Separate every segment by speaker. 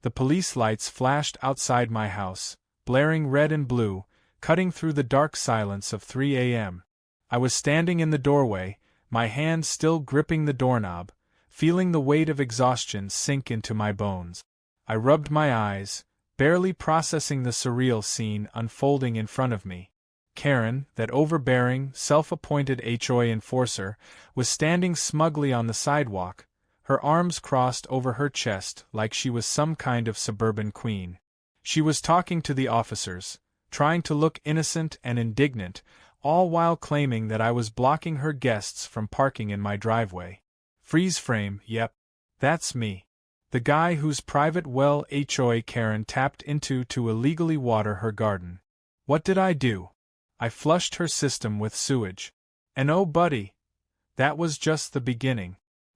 Speaker 1: The police lights flashed outside my house, blaring red and blue, cutting through the dark silence of 3 a.m. I was standing in the doorway, my hand still gripping the doorknob, feeling the weight of exhaustion sink into my bones. I rubbed my eyes, barely processing the surreal scene unfolding in front of me. Karen, that overbearing, self-appointed HOA enforcer, was standing smugly on the sidewalk, her arms crossed over her chest like she was some kind of suburban queen. She was talking to the officers, trying to look innocent and indignant, all while claiming that I was blocking her guests from parking in my driveway. Freeze frame, yep. That's me. The guy whose private well HOA Karen tapped into to illegally water her garden. What did I do? I flushed her system with sewage. And oh buddy, that was just the beginning.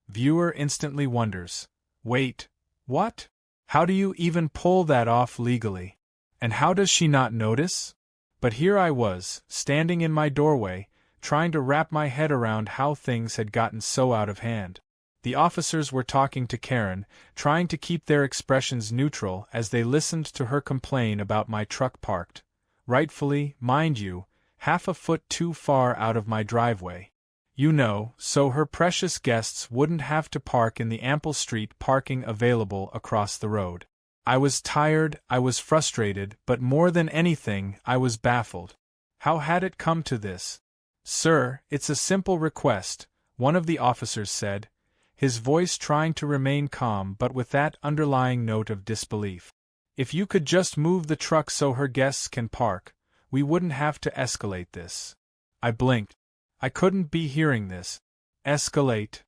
Speaker 1: Viewer instantly wonders, wait, what? How do you even pull that off legally? And how does she not notice? But here I was, standing in my doorway, trying to wrap my head around how things had gotten so out of hand. The officers were talking to Karen, trying to keep their expressions neutral as they listened to her complain about my truck parked, rightfully, mind you, half a foot too far out of my driveway. You know, so her precious guests wouldn't have to park in the ample street parking available across the road. I was tired, I was frustrated, but more than anything, I was baffled. How had it come to this? Sir, it's a simple request, one of the officers said, his voice trying to remain calm but with that underlying note of disbelief. If you could just move the truck so her guests can park, we wouldn't have to escalate this. I blinked. I couldn't be hearing this. Escalate?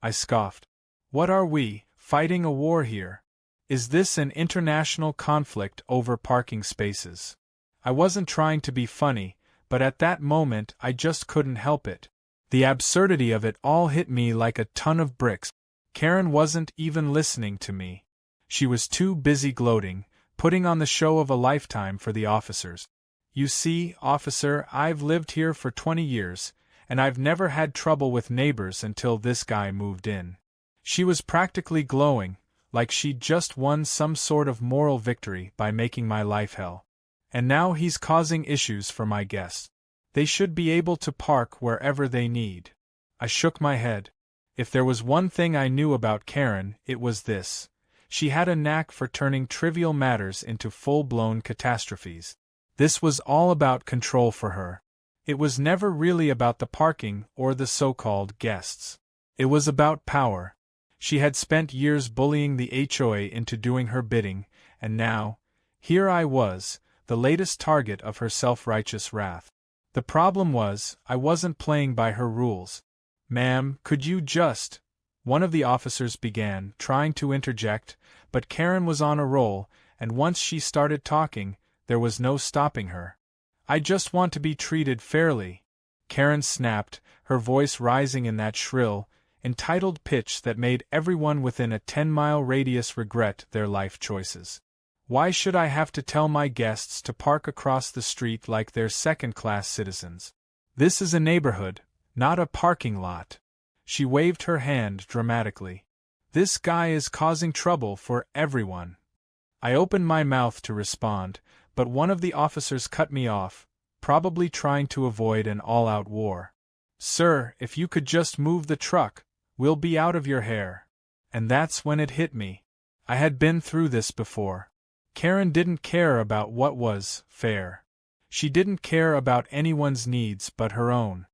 Speaker 1: I scoffed. What are we, fighting a war here? Is this an international conflict over parking spaces? I wasn't trying to be funny, but at that moment I just couldn't help it. The absurdity of it all hit me like a ton of bricks. Karen wasn't even listening to me. She was too busy gloating, putting on the show of a lifetime for the officers. You see, officer, I've lived here for 20 years, and I've never had trouble with neighbors until this guy moved in. She was practically glowing, like she'd just won some sort of moral victory by making my life hell. And now he's causing issues for my guests. They should be able to park wherever they need. I shook my head. If there was one thing I knew about Karen, it was this. She had a knack for turning trivial matters into full-blown catastrophes. This was all about control for her. It was never really about the parking or the so-called guests. It was about power. She had spent years bullying the HOA into doing her bidding, and now, here I was, the latest target of her self-righteous wrath. The problem was, I wasn't playing by her rules. Ma'am, could you just… One of the officers began, trying to interject, but Karen was on a roll, and once she started talking, there was no stopping her. I just want to be treated fairly. Karen snapped, her voice rising in that shrill, entitled pitch that made everyone within a 10-mile radius regret their life choices. Why should I have to tell my guests to park across the street like they're second-class citizens? This is a neighborhood, not a parking lot. She waved her hand dramatically. This guy is causing trouble for everyone. I opened my mouth to respond, but one of the officers cut me off, probably trying to avoid an all-out war. Sir, if you could just move the truck, we'll be out of your hair. And that's when it hit me. I had been through this before. Karen didn't care about what was fair. She didn't care about anyone's needs but her own.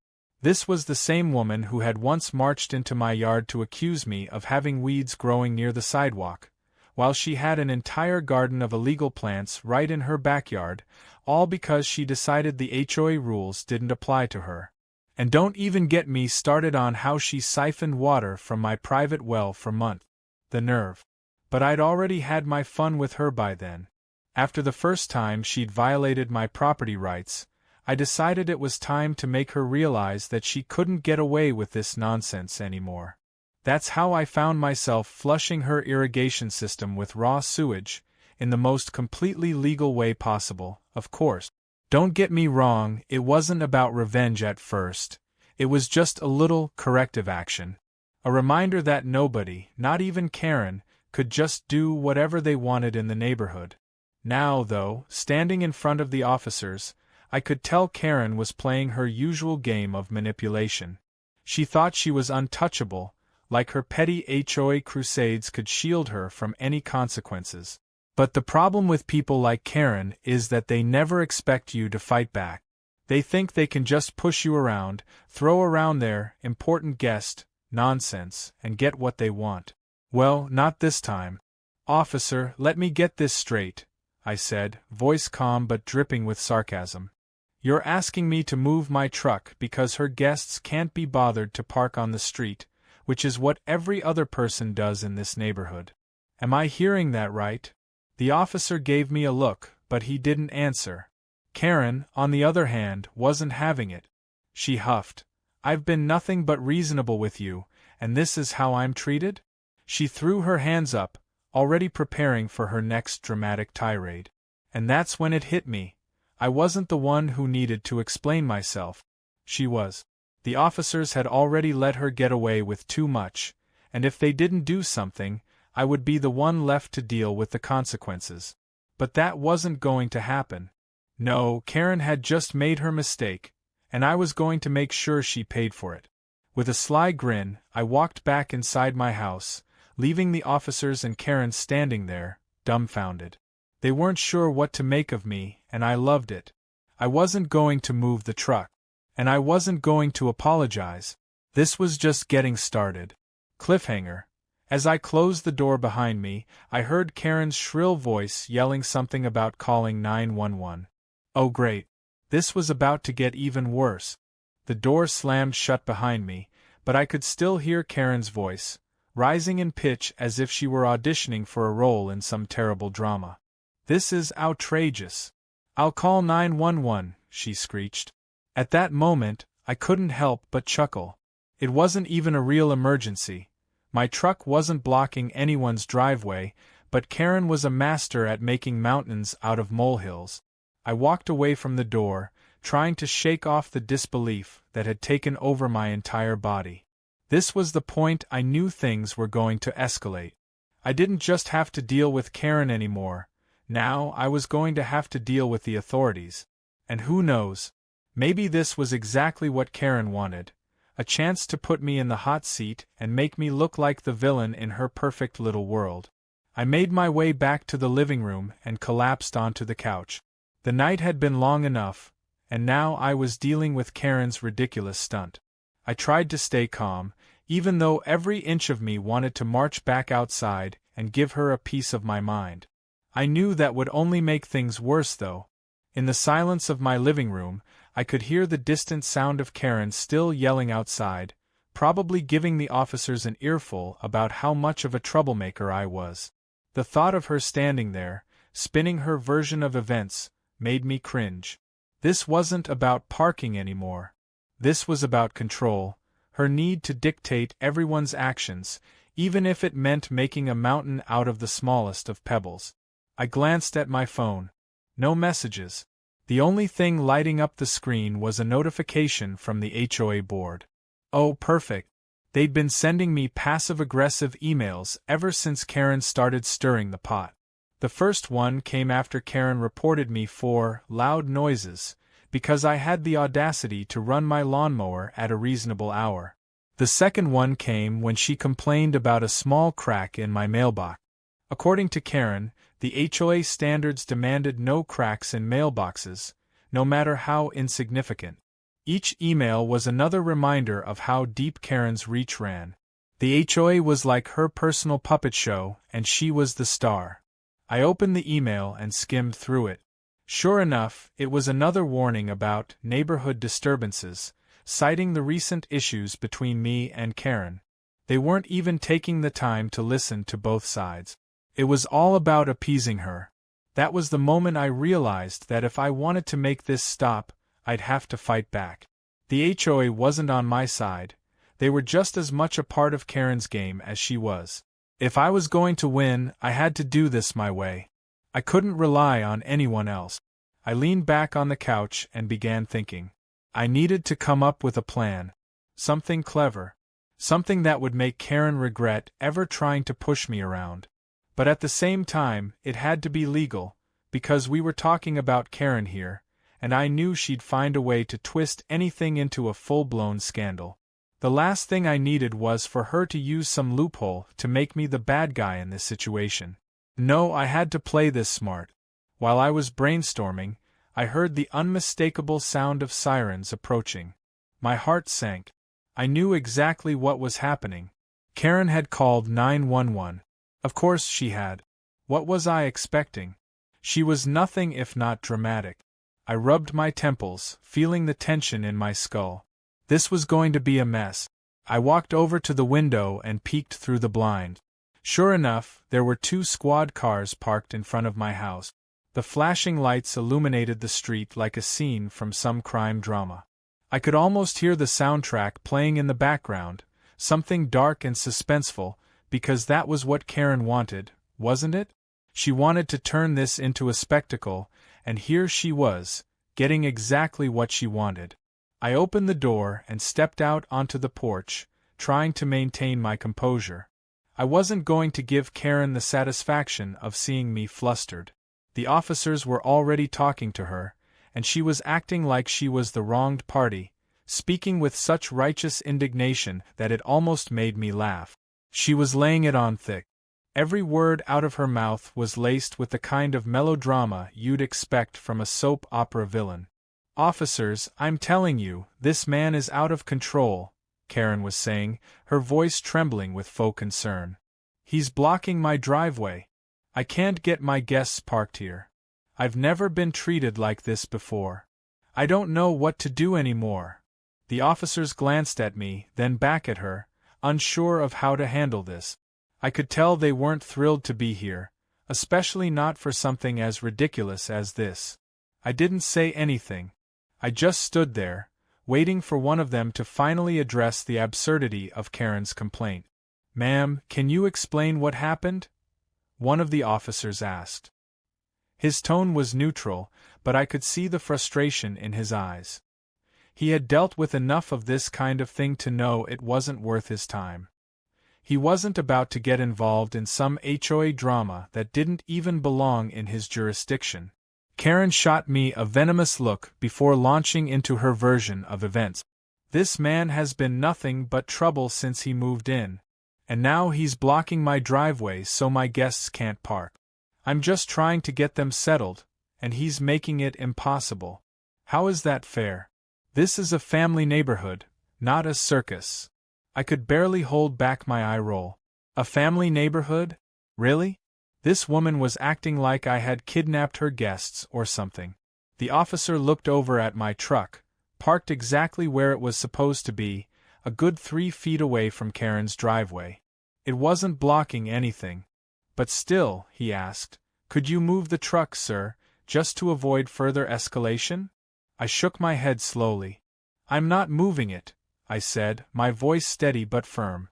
Speaker 1: This was the same woman who had once marched into my yard to accuse me of having weeds growing near the sidewalk, while she had an entire garden of illegal plants right in her backyard, all because she decided the HOA rules didn't apply to her. And don't even get me started on how she siphoned water from my private well for months. The nerve. But I'd already had my fun with her by then. After the first time she'd violated my property rights, I decided it was time to make her realize that she couldn't get away with this nonsense anymore. That's how I found myself flushing her irrigation system with raw sewage, in the most completely legal way possible, of course. Don't get me wrong, it wasn't about revenge at first. It was just a little corrective action. A reminder that nobody, not even Karen, could just do whatever they wanted in the neighborhood. Now, though, standing in front of the officers, I could tell Karen was playing her usual game of manipulation. She thought she was untouchable, like her petty HOA crusades could shield her from any consequences. But the problem with people like Karen is that they never expect you to fight back. They think they can just push you around, throw around their important guest nonsense, and get what they want. Well, not this time. Officer, let me get this straight, I said, voice calm but dripping with sarcasm. You're asking me to move my truck because her guests can't be bothered to park on the street, which is what every other person does in this neighborhood. Am I hearing that right? The officer gave me a look, but he didn't answer. Karen, on the other hand, wasn't having it. She huffed. I've been nothing but reasonable with you, and this is how I'm treated? She threw her hands up, already preparing for her next dramatic tirade. And that's when it hit me. I wasn't the one who needed to explain myself. She was. The officers had already let her get away with too much, and if they didn't do something, I would be the one left to deal with the consequences. But that wasn't going to happen. No, Karen had just made her mistake, and I was going to make sure she paid for it. With a sly grin, I walked back inside my house, leaving the officers and Karen standing there, dumbfounded. They weren't sure what to make of me, and I loved it. I wasn't going to move the truck, and I wasn't going to apologize. This was just getting started. Cliffhanger. As I closed the door behind me, I heard Karen's shrill voice yelling something about calling 911. Oh great. This was about to get even worse. The door slammed shut behind me, but I could still hear Karen's voice, rising in pitch as if she were auditioning for a role in some terrible drama. This is outrageous. I'll call 911, she screeched. At that moment, I couldn't help but chuckle. It wasn't even a real emergency. My truck wasn't blocking anyone's driveway, but Karen was a master at making mountains out of molehills. I walked away from the door, trying to shake off the disbelief that had taken over my entire body. This was the point I knew things were going to escalate. I didn't just have to deal with Karen anymore. Now I was going to have to deal with the authorities. And who knows? Maybe this was exactly what Karen wanted. A chance to put me in the hot seat and make me look like the villain in her perfect little world. I made my way back to the living room and collapsed onto the couch. The night had been long enough, and now I was dealing with Karen's ridiculous stunt. I tried to stay calm, even though every inch of me wanted to march back outside and give her a piece of my mind. I knew that would only make things worse, though. In the silence of my living room, I could hear the distant sound of Karen still yelling outside, probably giving the officers an earful about how much of a troublemaker I was. The thought of her standing there, spinning her version of events, made me cringe. This wasn't about parking anymore. This was about control, her need to dictate everyone's actions, even if it meant making a mountain out of the smallest of pebbles. I glanced at my phone. No messages. The only thing lighting up the screen was a notification from the HOA board. Oh, perfect. They'd been sending me passive-aggressive emails ever since Karen started stirring the pot. The first one came after Karen reported me for loud noises, because I had the audacity to run my lawnmower at a reasonable hour. The second one came when she complained about a small crack in my mailbox. According to Karen, the HOA standards demanded no cracks in mailboxes, no matter how insignificant. Each email was another reminder of how deep Karen's reach ran. The HOA was like her personal puppet show, and she was the star. I opened the email and skimmed through it. Sure enough, it was another warning about neighborhood disturbances, citing the recent issues between me and Karen. They weren't even taking the time to listen to both sides. It was all about appeasing her. That was the moment I realized that if I wanted to make this stop, I'd have to fight back. The HOA wasn't on my side. They were just as much a part of Karen's game as she was. If I was going to win, I had to do this my way. I couldn't rely on anyone else. I leaned back on the couch and began thinking. I needed to come up with a plan. Something clever. Something that would make Karen regret ever trying to push me around. But at the same time, it had to be legal, because we were talking about Karen here, and I knew she'd find a way to twist anything into a full-blown scandal. The last thing I needed was for her to use some loophole to make me the bad guy in this situation. No, I had to play this smart. While I was brainstorming, I heard the unmistakable sound of sirens approaching. My heart sank. I knew exactly what was happening. Karen had called 911. Of course she had. What was I expecting? She was nothing if not dramatic. I rubbed my temples, feeling the tension in my skull. This was going to be a mess. I walked over to the window and peeked through the blind. Sure enough, there were 2 squad cars parked in front of my house. The flashing lights illuminated the street like a scene from some crime drama. I could almost hear the soundtrack playing in the background, something dark and suspenseful, because that was what Karen wanted, wasn't it? She wanted to turn this into a spectacle, and here she was, getting exactly what she wanted. I opened the door and stepped out onto the porch, trying to maintain my composure. I wasn't going to give Karen the satisfaction of seeing me flustered. The officers were already talking to her, and she was acting like she was the wronged party, speaking with such righteous indignation that it almost made me laugh. She was laying it on thick. Every word out of her mouth was laced with the kind of melodrama you'd expect from a soap opera villain. "Officers, I'm telling you, this man is out of control," Karen was saying, her voice trembling with faux concern. "He's blocking my driveway. I can't get my guests parked here. I've never been treated like this before. I don't know what to do anymore." The officers glanced at me, then back at her, unsure of how to handle this. I could tell they weren't thrilled to be here, especially not for something as ridiculous as this. I didn't say anything. I just stood there, waiting for one of them to finally address the absurdity of Karen's complaint. "Ma'am, can you explain what happened?" one of the officers asked. His tone was neutral, but I could see the frustration in his eyes. He had dealt with enough of this kind of thing to know it wasn't worth his time. He wasn't about to get involved in some HOA drama that didn't even belong in his jurisdiction. Karen shot me a venomous look before launching into her version of events. "This man has been nothing but trouble since he moved in, and now he's blocking my driveway so my guests can't park. I'm just trying to get them settled, and he's making it impossible. How is that fair? This is a family neighborhood, not a circus." I could barely hold back my eye roll. A family neighborhood? Really? This woman was acting like I had kidnapped her guests or something. The officer looked over at my truck, parked exactly where it was supposed to be, a good 3 feet away from Karen's driveway. It wasn't blocking anything. "But still," he asked, "could you move the truck, sir, just to avoid further escalation?" I shook my head slowly. "I'm not moving it," I said, my voice steady but firm.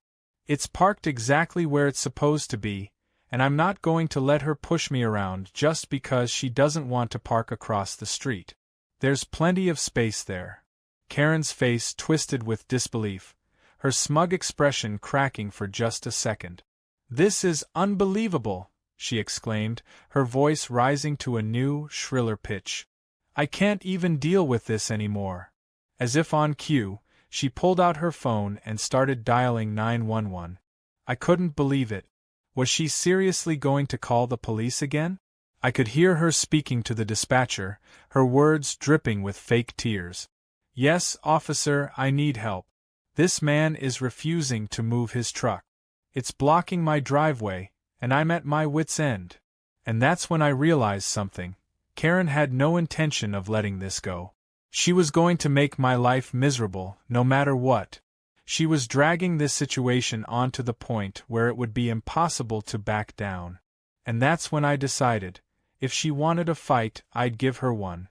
Speaker 1: "It's parked exactly where it's supposed to be, and I'm not going to let her push me around just because she doesn't want to park across the street. There's plenty of space there." Karen's face twisted with disbelief, her smug expression cracking for just a second. "This is unbelievable," she exclaimed, her voice rising to a new, shriller pitch. "I can't even deal with this anymore." As if on cue, she pulled out her phone and started dialing 911. I couldn't believe it. Was she seriously going to call the police again? I could hear her speaking to the dispatcher, her words dripping with fake tears. "Yes, officer, I need help. This man is refusing to move his truck. It's blocking my driveway, and I'm at my wit's end." And that's when I realized something. Karen had no intention of letting this go. She was going to make my life miserable, no matter what. She was dragging this situation on to the point where it would be impossible to back down. And that's when I decided, if she wanted a fight, I'd give her one.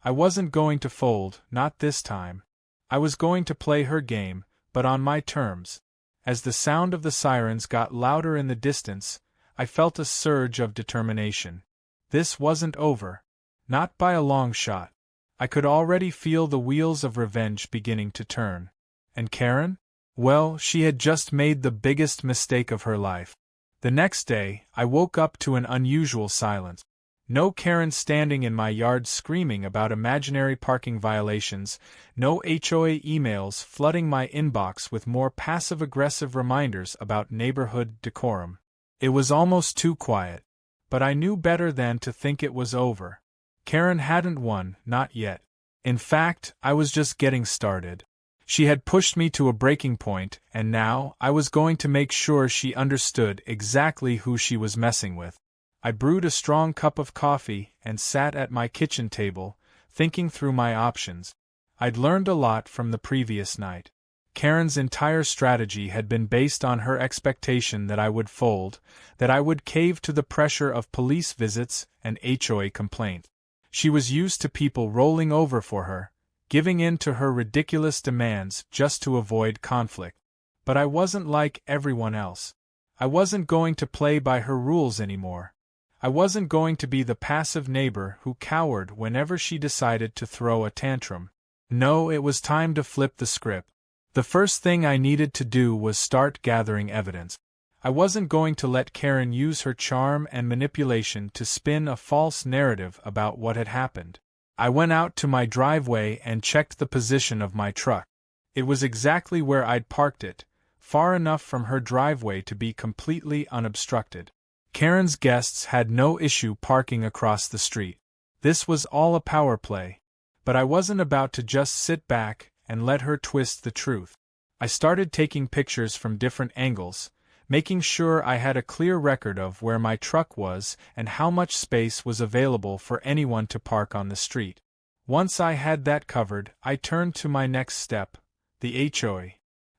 Speaker 1: I wasn't going to fold, not this time. I was going to play her game, but on my terms. As the sound of the sirens got louder in the distance, I felt a surge of determination. This wasn't over. Not by a long shot. I could already feel the wheels of revenge beginning to turn. And Karen? Well, she had just made the biggest mistake of her life. The next day, I woke up to an unusual silence. No Karen standing in my yard screaming about imaginary parking violations, no HOA emails flooding my inbox with more passive-aggressive reminders about neighborhood decorum. It was almost too quiet. But I knew better than to think it was over. Karen hadn't won, not yet. In fact, I was just getting started. She had pushed me to a breaking point, and now I was going to make sure she understood exactly who she was messing with. I brewed a strong cup of coffee and sat at my kitchen table, thinking through my options. I'd learned a lot from the previous night. Karen's entire strategy had been based on her expectation that I would fold, that I would cave to the pressure of police visits and HOA complaints. She was used to people rolling over for her, giving in to her ridiculous demands just to avoid conflict. But I wasn't like everyone else. I wasn't going to play by her rules anymore. I wasn't going to be the passive neighbor who cowered whenever she decided to throw a tantrum. No, it was time to flip the script. The first thing I needed to do was start gathering evidence. I wasn't going to let Karen use her charm and manipulation to spin a false narrative about what had happened. I went out to my driveway and checked the position of my truck. It was exactly where I'd parked it, far enough from her driveway to be completely unobstructed. Karen's guests had no issue parking across the street. This was all a power play. But I wasn't about to just sit back and let her twist the truth. I started taking pictures from different angles, making sure I had a clear record of where my truck was and how much space was available for anyone to park on the street. Once I had that covered, I turned to my next step, the HOA.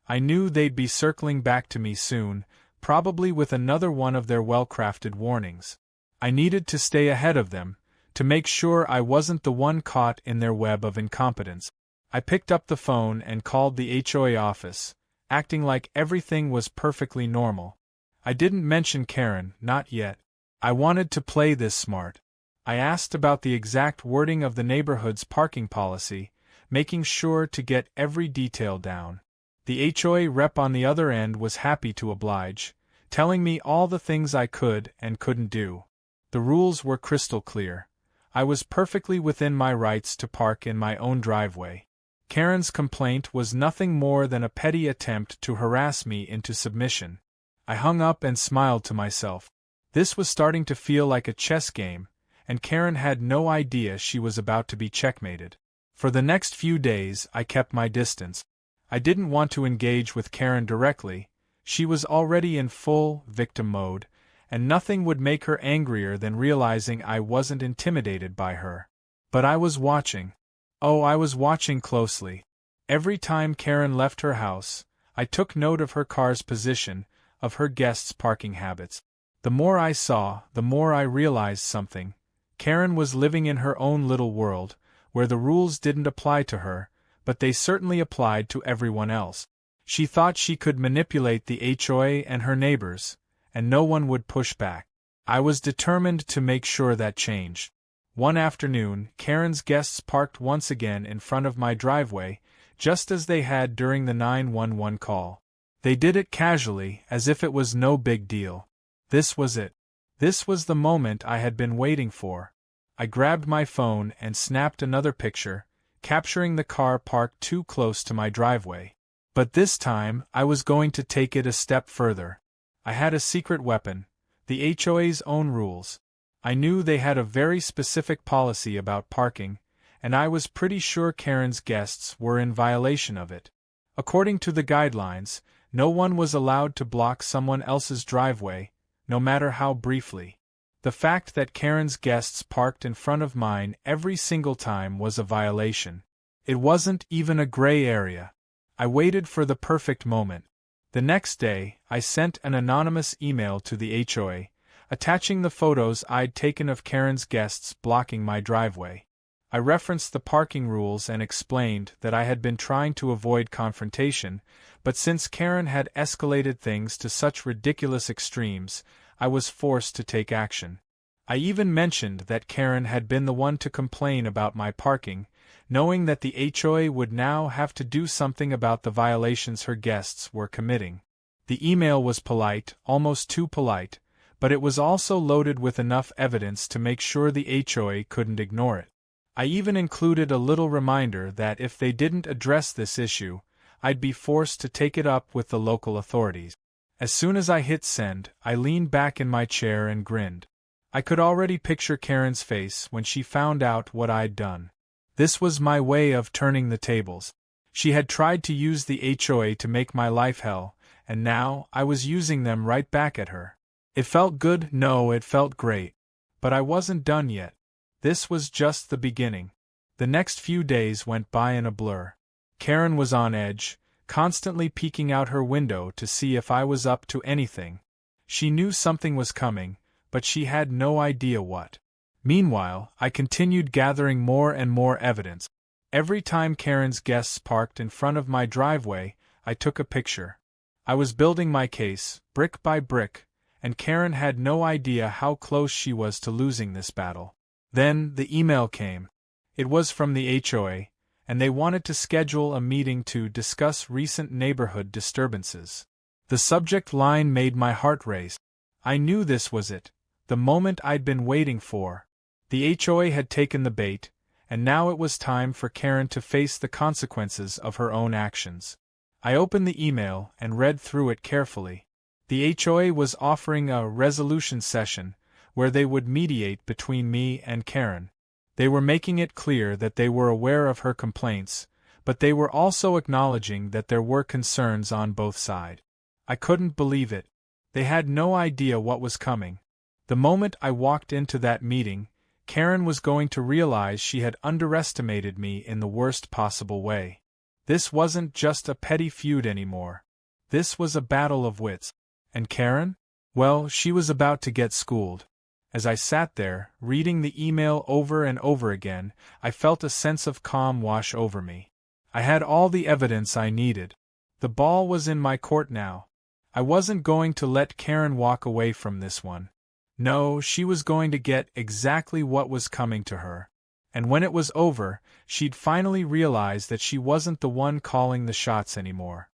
Speaker 1: I knew they'd be circling back to me soon, probably with another one of their well-crafted warnings. I needed to stay ahead of them, to make sure I wasn't the one caught in their web of incompetence. I picked up the phone and called the HOA office, acting like everything was perfectly normal. I didn't mention Karen, not yet. I wanted to play this smart. I asked about the exact wording of the neighborhood's parking policy, making sure to get every detail down. The HOA rep on the other end was happy to oblige, telling me all the things I could and couldn't do. The rules were crystal clear. I was perfectly within my rights to park in my own driveway. Karen's complaint was nothing more than a petty attempt to harass me into submission. I hung up and smiled to myself. This was starting to feel like a chess game, and Karen had no idea she was about to be checkmated. For the next few days, I kept my distance. I didn't want to engage with Karen directly. She was already in full victim mode, and nothing would make her angrier than realizing I wasn't intimidated by her. But I was watching. Oh, I was watching closely. Every time Karen left her house, I took note of her car's position, of her guests' parking habits. The more I saw, the more I realized something. Karen was living in her own little world, where the rules didn't apply to her, but they certainly applied to everyone else. She thought she could manipulate the HOA and her neighbors, and no one would push back. I was determined to make sure that changed. One afternoon, Karen's guests parked once again in front of my driveway, just as they had during the 911 call. They did it casually, as if it was no big deal. This was it. This was the moment I had been waiting for. I grabbed my phone and snapped another picture, capturing the car parked too close to my driveway. But this time, I was going to take it a step further. I had a secret weapon, the HOA's own rules. I knew they had a very specific policy about parking, and I was pretty sure Karen's guests were in violation of it. According to the guidelines, no one was allowed to block someone else's driveway, no matter how briefly. The fact that Karen's guests parked in front of mine every single time was a violation. It wasn't even a gray area. I waited for the perfect moment. The next day, I sent an anonymous email to the HOA, attaching the photos I'd taken of Karen's guests blocking my driveway. I referenced the parking rules and explained that I had been trying to avoid confrontation, but since Karen had escalated things to such ridiculous extremes, I was forced to take action. I even mentioned that Karen had been the one to complain about my parking, knowing that the HOA would now have to do something about the violations her guests were committing. The email was polite, almost too polite, but it was also loaded with enough evidence to make sure the HOA couldn't ignore it. I even included a little reminder that if they didn't address this issue, I'd be forced to take it up with the local authorities. As soon as I hit send, I leaned back in my chair and grinned. I could already picture Karen's face when she found out what I'd done. This was my way of turning the tables. She had tried to use the HOA to make my life hell, and now I was using them right back at her. It felt good, no, it felt great. But I wasn't done yet. This was just the beginning. The next few days went by in a blur. Karen was on edge, constantly peeking out her window to see if I was up to anything. She knew something was coming, but she had no idea what. Meanwhile, I continued gathering more and more evidence. Every time Karen's guests parked in front of my driveway, I took a picture. I was building my case, brick by brick, and Karen had no idea how close she was to losing this battle. Then, the email came. It was from the HOA, and they wanted to schedule a meeting to discuss recent neighborhood disturbances. The subject line made my heart race. I knew this was it, the moment I'd been waiting for. The HOA had taken the bait, and now it was time for Karen to face the consequences of her own actions. I opened the email and read through it carefully. The HOA was offering a resolution session, where they would mediate between me and Karen. They were making it clear that they were aware of her complaints, but they were also acknowledging that there were concerns on both sides. I couldn't believe it. They had no idea what was coming. The moment I walked into that meeting, Karen was going to realize she had underestimated me in the worst possible way. This wasn't just a petty feud anymore. This was a battle of wits. And Karen? Well, she was about to get schooled. As I sat there, reading the email over and over again, I felt a sense of calm wash over me. I had all the evidence I needed. The ball was in my court now. I wasn't going to let Karen walk away from this one. No, she was going to get exactly what was coming to her. And when it was over, she'd finally realize that she wasn't the one calling the shots anymore.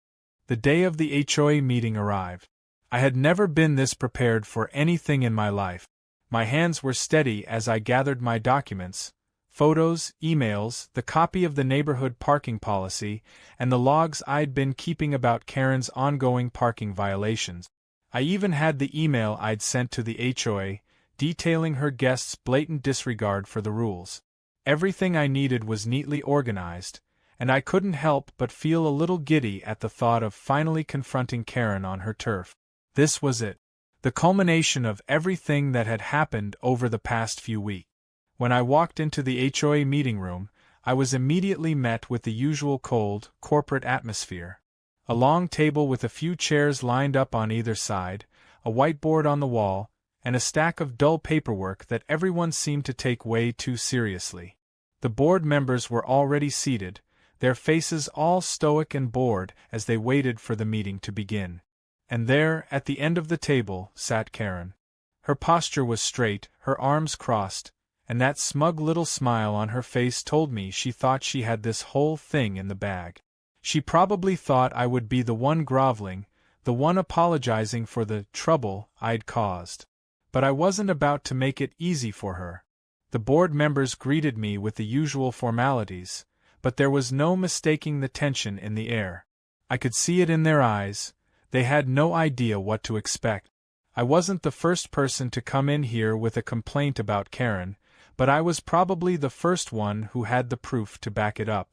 Speaker 1: The day of the HOA meeting arrived. I had never been this prepared for anything in my life. My hands were steady as I gathered my documents, photos, emails, the copy of the neighborhood parking policy, and the logs I'd been keeping about Karen's ongoing parking violations. I even had the email I'd sent to the HOA, detailing her guests' blatant disregard for the rules. Everything I needed was neatly organized, and I couldn't help but feel a little giddy at the thought of finally confronting Karen on her turf. This was it. The culmination of everything that had happened over the past few weeks. When I walked into the HOA meeting room, I was immediately met with the usual cold, corporate atmosphere. A long table with a few chairs lined up on either side, a whiteboard on the wall, and a stack of dull paperwork that everyone seemed to take way too seriously. The board members were already seated, their faces all stoic and bored as they waited for the meeting to begin. And there, at the end of the table, sat Karen. Her posture was straight, her arms crossed, and that smug little smile on her face told me she thought she had this whole thing in the bag. She probably thought I would be the one groveling, the one apologizing for the trouble I'd caused. But I wasn't about to make it easy for her. The board members greeted me with the usual formalities, but there was no mistaking the tension in the air. I could see it in their eyes. They had no idea what to expect. I wasn't the first person to come in here with a complaint about Karen, but I was probably the first one who had the proof to back it up.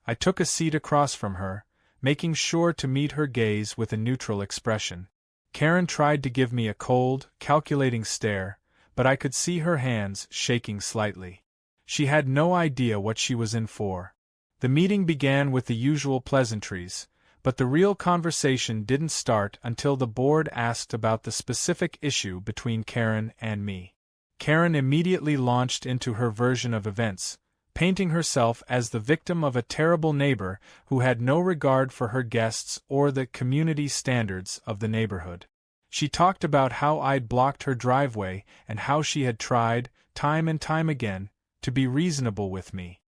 Speaker 1: I took a seat across from her, making sure to meet her gaze with a neutral expression. Karen tried to give me a cold, calculating stare, but I could see her hands shaking slightly. She had no idea what she was in for. The meeting began with the usual pleasantries, but the real conversation didn't start until the board asked about the specific issue between Karen and me. Karen immediately launched into her version of events, painting herself as the victim of a terrible neighbor who had no regard for her guests or the community standards of the neighborhood. She talked about how I'd blocked her driveway and how she had tried, time and time again, to be reasonable with me.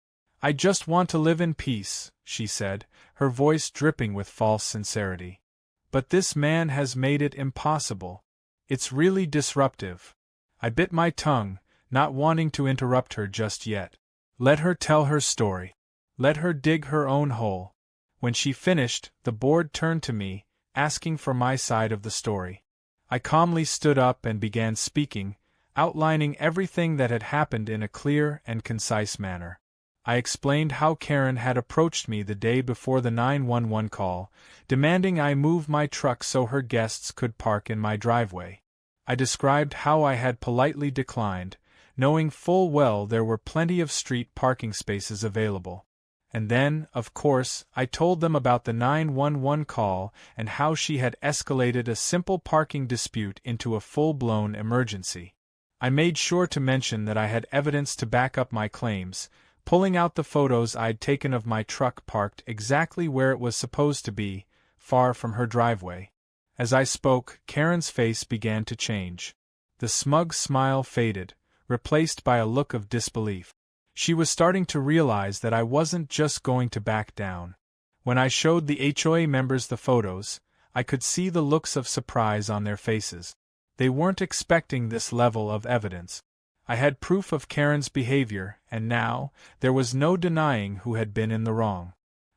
Speaker 1: "I just want to live in peace," she said, her voice dripping with false sincerity. But this man has made it impossible. It's really disruptive. I bit my tongue, not wanting to interrupt her just yet. Let her tell her story. Let her dig her own hole. When she finished, the board turned to me, asking for my side of the story. I calmly stood up and began speaking, outlining everything that had happened in a clear and concise manner. I explained how Karen had approached me the day before the 911 call, demanding I move my truck so her guests could park in my driveway. I described how I had politely declined, knowing full well there were plenty of street parking spaces available. And then, of course, I told them about the 911 call and how she had escalated a simple parking dispute into a full-blown emergency. I made sure to mention that I had evidence to back up my claims, pulling out the photos I'd taken of my truck parked exactly where it was supposed to be, far from her driveway. As I spoke, Karen's face began to change. The smug smile faded, replaced by a look of disbelief. She was starting to realize that I wasn't just going to back down. When I showed the HOA members the photos, I could see the looks of surprise on their faces. They weren't expecting this level of evidence. I had proof of Karen's behavior, and now, there was no denying who had been in the wrong.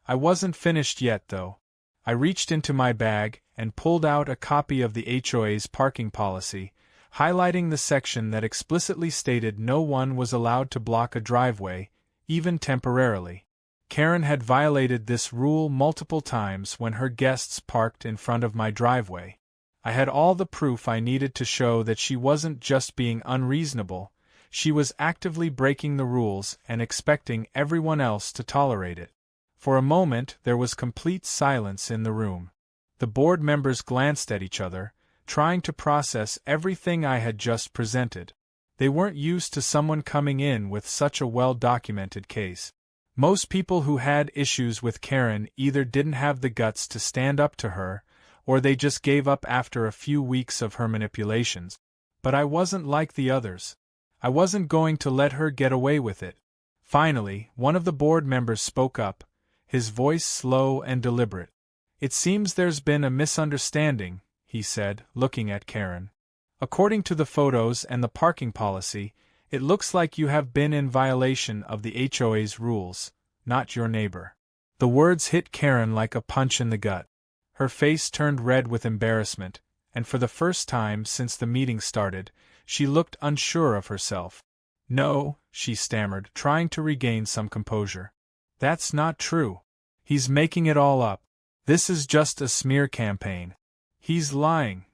Speaker 1: I wasn't finished yet, though. I reached into my bag and pulled out a copy of the HOA's parking policy, highlighting the section that explicitly stated no one was allowed to block a driveway, even temporarily. Karen had violated this rule multiple times when her guests parked in front of my driveway. I had all the proof I needed to show that she wasn't just being unreasonable, she was actively breaking the rules and expecting everyone else to tolerate it. For a moment there was complete silence in the room. The board members glanced at each other, trying to process everything I had just presented. They weren't used to someone coming in with such a well-documented case. Most people who had issues with Karen either didn't have the guts to stand up to her, or they just gave up after a few weeks of her manipulations. But I wasn't like the others. I wasn't going to let her get away with it. Finally, one of the board members spoke up, his voice slow and deliberate. "It seems there's been a misunderstanding," he said, looking at Karen. "According to the photos and the parking policy, it looks like you have been in violation of the HOA's rules, not your neighbor." The words hit Karen like a punch in the gut. Her face turned red with embarrassment, and for the first time since the meeting started, she looked unsure of herself. "No," she stammered, trying to regain some composure. "That's not true. He's making it all up. This is just a smear campaign. He's lying."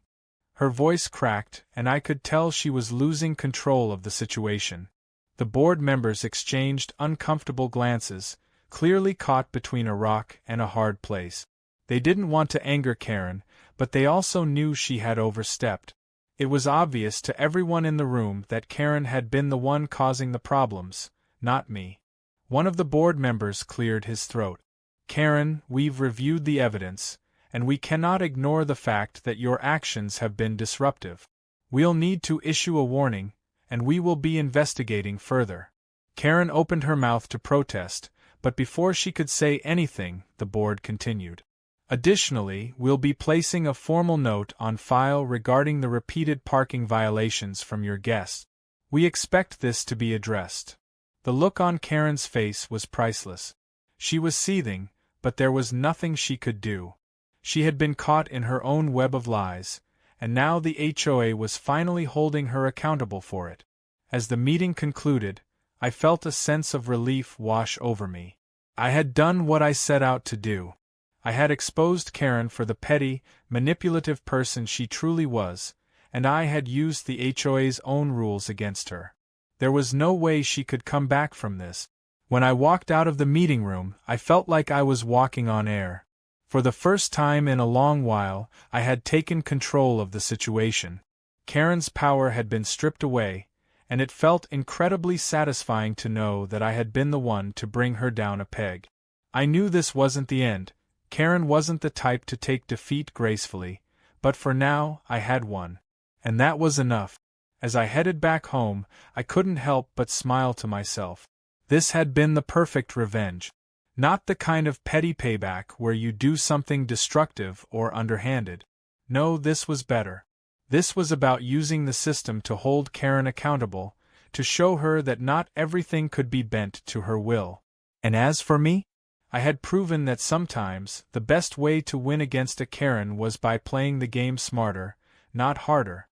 Speaker 1: Her voice cracked, and I could tell she was losing control of the situation. The board members exchanged uncomfortable glances, clearly caught between a rock and a hard place. They didn't want to anger Karen, but they also knew she had overstepped. It was obvious to everyone in the room that Karen had been the one causing the problems, not me. One of the board members cleared his throat. "Karen, we've reviewed the evidence, and we cannot ignore the fact that your actions have been disruptive. We'll need to issue a warning, and we will be investigating further." Karen opened her mouth to protest, but before she could say anything, the board continued. "Additionally, we'll be placing a formal note on file regarding the repeated parking violations from your guests. We expect this to be addressed." The look on Karen's face was priceless. She was seething, but there was nothing she could do. She had been caught in her own web of lies, and now the HOA was finally holding her accountable for it. As the meeting concluded, I felt a sense of relief wash over me. I had done what I set out to do. I had exposed Karen for the petty, manipulative person she truly was, and I had used the HOA's own rules against her. There was no way she could come back from this. When I walked out of the meeting room, I felt like I was walking on air. For the first time in a long while, I had taken control of the situation. Karen's power had been stripped away, and it felt incredibly satisfying to know that I had been the one to bring her down a peg. I knew this wasn't the end. Karen wasn't the type to take defeat gracefully, but for now I had won. And that was enough. As I headed back home, I couldn't help but smile to myself. This had been the perfect revenge. Not the kind of petty payback where you do something destructive or underhanded. No, this was better. This was about using the system to hold Karen accountable, to show her that not everything could be bent to her will. And as for me, I had proven that sometimes the best way to win against a Karen was by playing the game smarter, not harder.